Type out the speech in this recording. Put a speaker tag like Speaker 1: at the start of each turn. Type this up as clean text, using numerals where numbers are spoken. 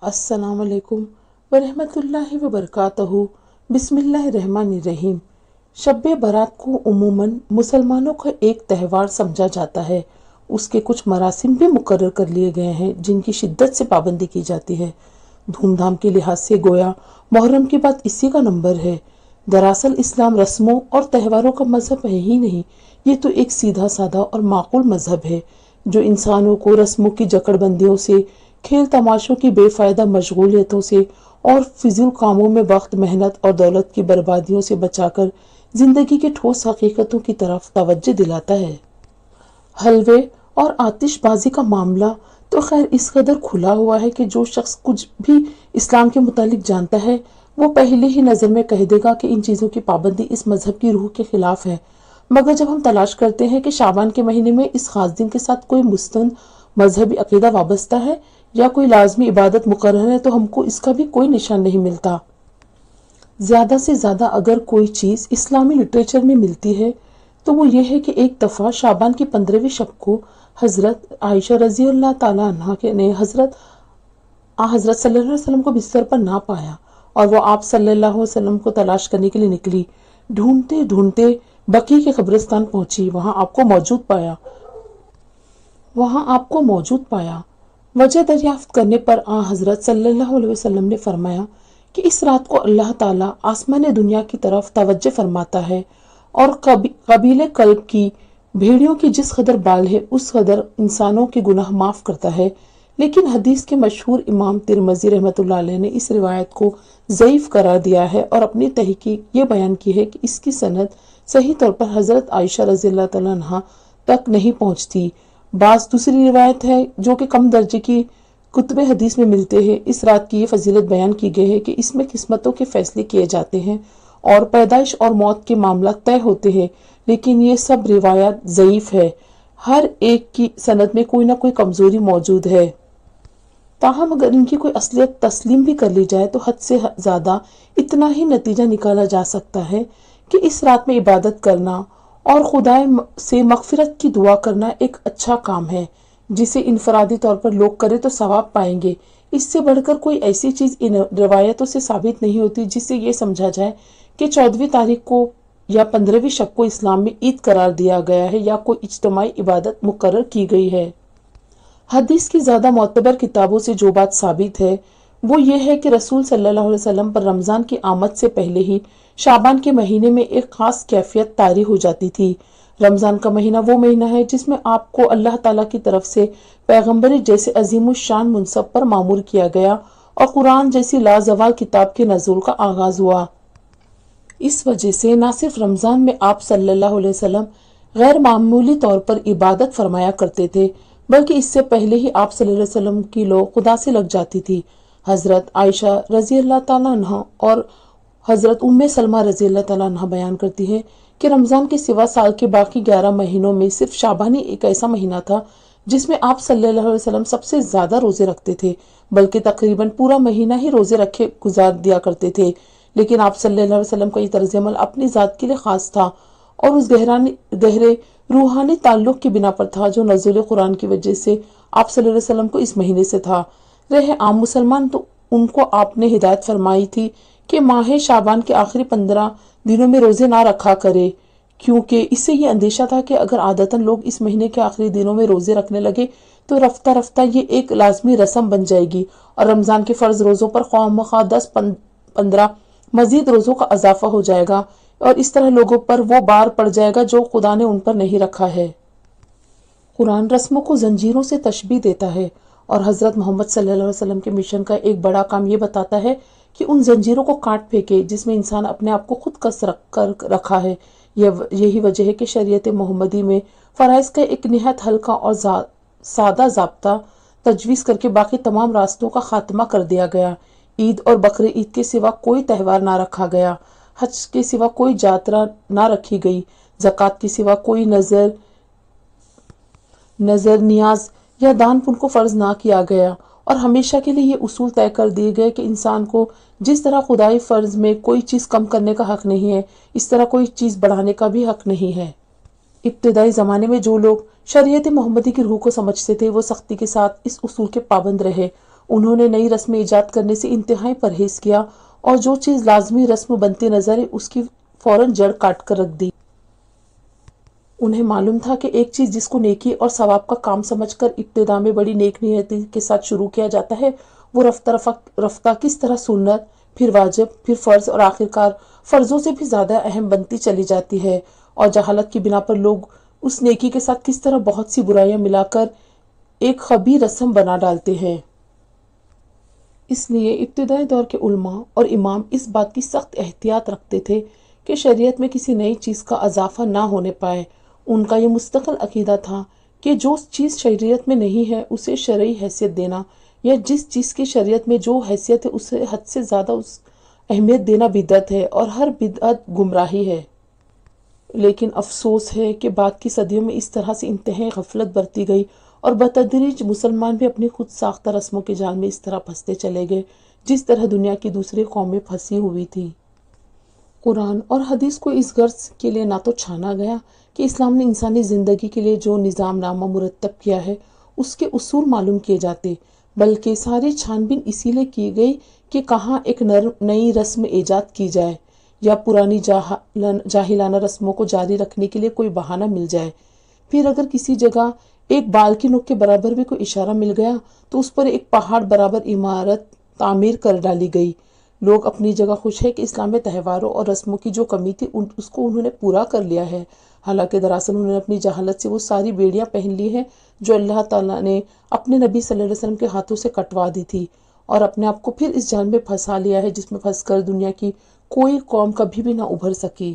Speaker 1: अस्सलाम वालेकुम वरहमतुल्लाहि वबरकातहू। बिस्मिल्लाहिर्रहमानिर्रहीम। शब बारात को उमूमन मुसलमानों का एक त्यौहार समझा जाता है। उसके कुछ मरासिम भी मुकर्रर कर लिए गए हैं जिनकी शिद्दत से पाबंदी की जाती है। धूमधाम के लिहाज से गोया मुहर्रम के बाद इसी का नंबर है। दरअसल इस्लाम रस्मों और त्योहारों का मजहब है ही नहीं, ये तो एक सीधा साधा और माकूल मजहब है जो इंसानों को रस्मों की जकड़बंदियों से, खेल तमाशों की बेफायदा मशगूलियतों से और फिजूल कामों में वक्त, मेहनत और दौलत की बर्बादियों से बचाकर जिंदगी के ठोस हकीकतों की तरफ तवज्जो दिलाता है। हलवे और आतिशबाजी का मामला तो खैर इस कदर खुला हुआ है कि जो शख्स कुछ भी इस्लाम के मुतालिक जानता है वो पहले ही नज़र में कह देगा कि इन चीज़ों की पाबंदी इस मजहब की रूह के खिलाफ है। मगर जब हम तलाश करते हैं कि शाबान के महीने में इस खास दिन के साथ कोई मुस्तंद मजहबी अकीदा वाबस्ता है या कोई लाजमी इबादत मुकर्रर है तो हमको इसका भी कोई निशान नहीं मिलता। ज़्यादा से ज़्यादा अगर कोई चीज़ इस्लामी लिटरेचर में मिलती है तो वो ये है कि एक दफ़ा शाबान की 15वीं शब को हज़रत आयशा रज़ी अल्लाह ताला अन्हा ने हज़रत सल्लल्लाहु अलैहि वसल्लम को बिस्तर पर ना पाया और वो आप सल्लल्लाहु अलैहि वसल्लम को तलाश करने के लिए निकली। ढूंढते ढूंढते बकी के कब्रिस्तान पहुंची, वहां आपको मौजूद पाया। वजह दरियाफ्त करने पर हज़रत सल्लल्लाहु अलैहि वसल्लम ने फरमाया कि इस रात को अल्लाह ताला आसमान दुनिया की तरफ तवज्जो फरमाता है और कबीले कल्ब की भेड़ियों की जिस कदर बाल है उस कदर इंसानों के गुनाह माफ करता है। लेकिन हदीस के मशहूर इमाम तिरमिज़ी रहमतुल्लाह अलैह ने इस रिवायत को ज़ईफ करार दिया है और अपनी तहकीक ये बयान की है कि इसकी सनद सही तौर पर हज़रत आयशा रज़ी अल्लाह तआला अन्हा तक नहीं पहुँचती। बास दूसरी रिवायत है जो कि कम दर्जे की कुतुब हदीस में मिलते हैं। इस रात की ये फजीलत बयान की गई है कि इसमें किस्मतों के फैसले किए जाते हैं और पैदाइश और मौत के मामला तय होते हैं, लेकिन ये सब रिवायत ज़ईफ है। हर एक की सनद में कोई ना कोई कमजोरी मौजूद है। ताहम अगर इनकी कोई असलियत तस्लीम भी कर ली जाए तो हद से ज़्यादा इतना ही नतीजा निकाला जा सकता है कि इस रात में इबादत करना और खुदाए से मगफिरत की दुआ करना एक अच्छा काम है जिसे इनफरादी तौर पर लोग करें तो सवाब पाएंगे। इससे बढ़कर कोई ऐसी चीज़ इन रिवायतों से साबित नहीं होती जिससे ये समझा जाए कि 14वीं तारीख को या 15वीं शब को इस्लाम में ईद करार दिया गया है या कोई इज्तिमाई इबादत मुकर्रर की गई है। हदीस की ज़्यादा मोतबर किताबों से जो बात साबित है वो ये है कि रसूल सल्लल्लाहु अलैहि वसल्लम पर रमज़ान की आमद से पहले ही शाबान के महीने में एक ख़ास कैफियत तारी हो जाती थी। रमज़ान का महीना वो महीना है जिसमें आपको अल्लाह ताला की तरफ से पैगम्बरी जैसे अजीमुशान मुनसब पर मामूर किया गया और कुरान जैसी लाजवाल किताब के नज़ूल का आगाज़ हुआ। इस वजह से न सिर्फ रमज़ान में आप सल्लल्लाहु अलैहि वसल्लम गैर मामूली तौर पर इबादत फरमाया करते थे बल्कि इससे पहले ही आप सल्लल्लाहु अलैहि वसल्लम की लो खुदा से लग जाती थी। हज़रत आयशा रज़ी अल्लाह ताला अन्हा और हज़रत उम्मे सलमा रज़ी अल्लाह ताला अन्हा बयान करती है कि रमज़ान के सिवा साल के बाकी 11 महीनों में सिर्फ शाबान ही एक ऐसा महीना था जिसमें आप सल्लल्लाहु अलैहि वसल्लम सबसे ज़्यादा रोज़े रखते थे, बल्कि तकरीबन पूरा महीना ही रोज़े रखे गुजार दिया करते थे। लेकिन आप सल्लल्लाहु अलैहि वसल्लम का ये तर्ज अमल अपनी ज़ात के लिए ख़ास था और उस गहरे रूहानी ताल्लुक़ की बिना पर था जो नज़ुल कुरान की वजह से आप सल्लल्लाहु अलैहि वसल्लम को इस महीने से था। रहे आम मुसलमान तो उनको आपने हिदायत फरमाई थी कि माह शाबान के आखिरी 15 दिनों में रोज़े ना रखा करे, क्योंकि इससे ये अंदेशा था कि अगर आदतन लोग इस महीने के आखिरी दिनों में रोज़े रखने लगे तो रफ्ता रफ्ता ये एक लाजमी रस्म बन जाएगी और रमज़ान के फ़र्ज रोज़ों पर ख्वाह 10-15 मजीद रोज़ों का इजाफा हो जाएगा और इस तरह लोगों पर वो बार पड़ जाएगा जो खुदा ने उन पर नहीं रखा है। कुरान रस्मों को जंजीरों से तशबीह देता है और हज़रत मोहम्मद सल्लल्लाहु अलैहि वसल्लम के मिशन का एक बड़ा काम ये बताता है कि उन जंजीरों को काट फेंके जिसमें इंसान अपने आप को खुद कस रखा है। यही वजह है कि शरीयत मोहम्मदी में फ़राइज़ का एक निहायत हल्का और सादा ज़ाब्ता तजवीज़ करके बाकी तमाम रास्तों का खात्मा कर दिया गया। ईद और बकरे ईद के सिवा कोई त्यौहार ना रखा गया, हज के सिवा कोई यात्रा ना रखी गई, ज़कात के सिवा कोई नजर नियाज या दान पुण्य को फर्ज ना किया गया और हमेशा के लिए ये उसूल तय कर दिए गए कि इंसान को जिस तरह खुदाई फर्ज में कोई चीज़ कम करने का हक नहीं है, इस तरह कोई चीज़ बढ़ाने का भी हक नहीं है। इब्तिदाई ज़माने में जो लोग शरीयत मोहम्मदी की रूह को समझते थे वो सख्ती के साथ इस उसूल के पाबंद रहे। انہوں نے نئی رسم ایجاد کرنے سے انتہائی پرہیز کیا اور جو چیز لازمی رسم بنتی نظر ہے اس کی فوراً جڑ کاٹ کر رکھ دی۔ انہیں معلوم تھا کہ ایک چیز جس کو نیکی اور ثواب کا کام سمجھ کر ابتدا میں بڑی نیک نیتی کے ساتھ شروع کیا جاتا ہے، وہ رفتہ رفتہ کس طرح سنت، پھر واجب، پھر فرض اور آخرکار فرضوں سے بھی زیادہ اہم بنتی چلی جاتی ہے، اور جہالت کی بنا پر لوگ اس نیکی کے ساتھ کس طرح بہت سی برائیاں ملا کر ایک خبیث رسم بنا ڈالتے ہیں۔ اس لیے ابتدائی دور کے علماء اور امام اس بات کی سخت احتیاط رکھتے تھے کہ شریعت میں کسی نئی چیز کا اضافہ نہ ہونے پائے۔ ان کا یہ مستقل عقیدہ تھا کہ جو چیز شریعت میں نہیں ہے اسے شرعی حیثیت دینا، یا جس چیز کی شریعت میں جو حیثیت ہے اسے حد سے زیادہ اس اہمیت دینا بدعت ہے، اور ہر بدعت گمراہی ہے۔ لیکن افسوس ہے کہ بعد کی صدیوں میں اس طرح سے انتہائی غفلت برتی گئی، اور بتدریج مسلمان بھی اپنی خود ساختہ رسموں کے جال میں اس طرح پھنستے چلے گئے جس طرح دنیا کی دوسری قومیں پھنسی ہوئی تھی۔ قرآن اور حدیث کو اس غرض کے لیے نہ تو چھانا گیا کہ اسلام نے انسانی زندگی کے لیے جو نظام نامہ مرتب کیا ہے اس کے اصول معلوم کیے جاتے، بلکہ ساری چھان بین اسی لیے کی گئی کہ کہاں ایک نئی رسم ایجاد کی جائے یا پرانی جاہلانہ رسموں کو جاری رکھنے کے لیے کوئی بہانہ مل جائے۔ پھر اگر کسی جگہ ایک بال کی نوک کے برابر بھی کوئی اشارہ مل گیا تو اس پر ایک پہاڑ برابر عمارت تعمیر کر ڈالی گئی۔ لوگ اپنی جگہ خوش ہے کہ اسلام میں تہواروں اور رسموں کی جو کمی تھی اس کو انہوں نے پورا کر لیا ہے، حالانکہ دراصل انہوں نے اپنی جہالت سے وہ ساری بیڑیاں پہن لی ہیں جو اللہ تعالیٰ نے اپنے نبی صلی اللہ علیہ وسلم کے ہاتھوں سے کٹوا دی تھی، اور اپنے آپ کو پھر اس جال میں پھنسا لیا ہے جس میں پھنس کر دنیا کی کوئی قوم کبھی بھی نہ ابھر سکی۔